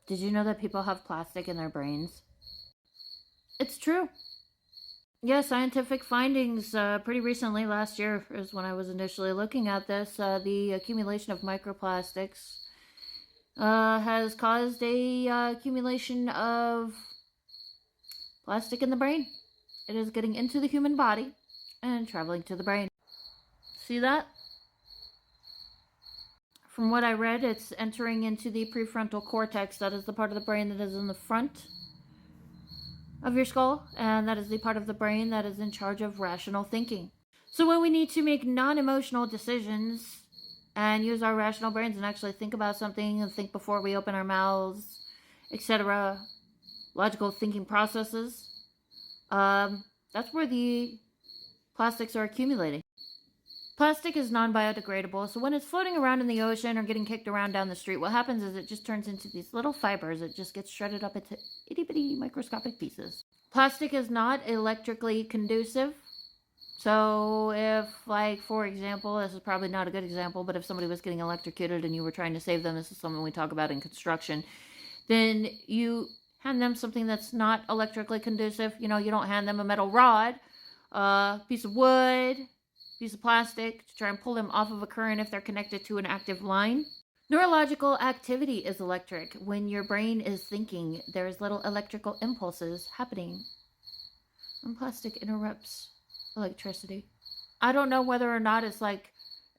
Did you know that people have plastic in their brains? It's true. Yeah, scientific findings pretty recently, last year is when I was initially looking at this. The accumulation of microplastics has caused a accumulation of plastic in the brain. It is getting into the human body and traveling to the brain. See that? From what I read, it's entering into the prefrontal cortex. That is the part of the brain that is in the front of your skull, and that is the part of the brain that is in charge of rational thinking. So when we need to make non-emotional decisions and use our rational brains and actually think about something and think before we open our mouths, etc., logical thinking processes, that's where the plastics are accumulating. Plastic is non-biodegradable, so when it's floating around in the ocean or getting kicked around down the street, what happens is it just turns into these little fibers. It just gets shredded up into itty-bitty microscopic pieces. Plastic is not electrically conducive. So if, like, for example, this is probably not a good example, but if somebody was getting electrocuted and you were trying to save them, this is something we talk about in construction, then you hand them something that's not electrically conducive. You know, you don't hand them a metal rod, piece of wood, piece of plastic to try and pull them off of a current if they're connected to an active line. Neurological activity is electric. When your brain is thinking, there's little electrical impulses happening. And plastic interrupts electricity. I don't know whether or not it's like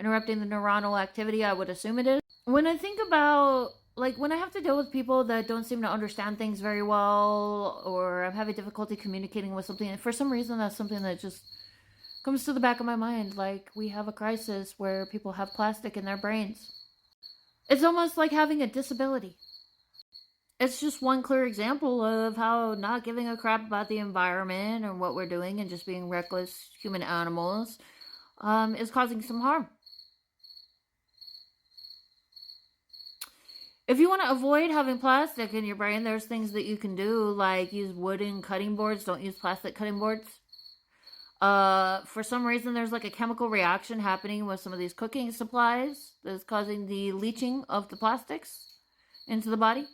interrupting the neuronal activity. I would assume it is. When I think about, like, when I have to deal with people that don't seem to understand things very well, or I'm having difficulty communicating with something, and for some reason that's something that just comes to the back of my mind. Like, we have a crisis where people have plastic in their brains. It's almost like having a disability. It's just one clear example of how not giving a crap about the environment or what we're doing and just being reckless human animals is causing some harm. If you want to avoid having plastic in your brain, there's things that you can do, like use wooden cutting boards. Don't use plastic cutting boards. For some reason, there's like a chemical reaction happening with some of these cooking supplies that's causing the leaching of the plastics into the body.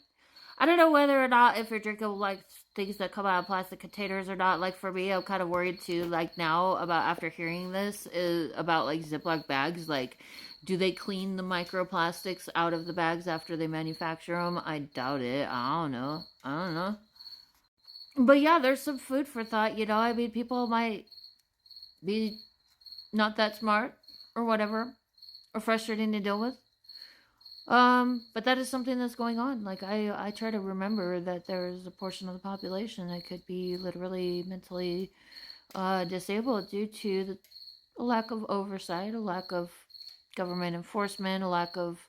I don't know whether or not if you're drinking like things that come out of plastic containers or not. Like for me, I'm kind of worried too, like now about after hearing this is about like Ziploc bags. Like, do they clean the microplastics out of the bags after they manufacture them? I doubt it. I don't know. But yeah, there's some food for thought, you know. I mean, people might be not that smart or whatever, or frustrating to deal with. But that is something that's going on. Like, I try to remember that there's a portion of the population that could be literally mentally disabled due to a lack of oversight, a lack of government enforcement, a lack of,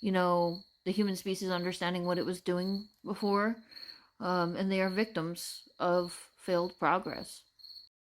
you know, the human species understanding what it was doing before. And they are victims of failed progress.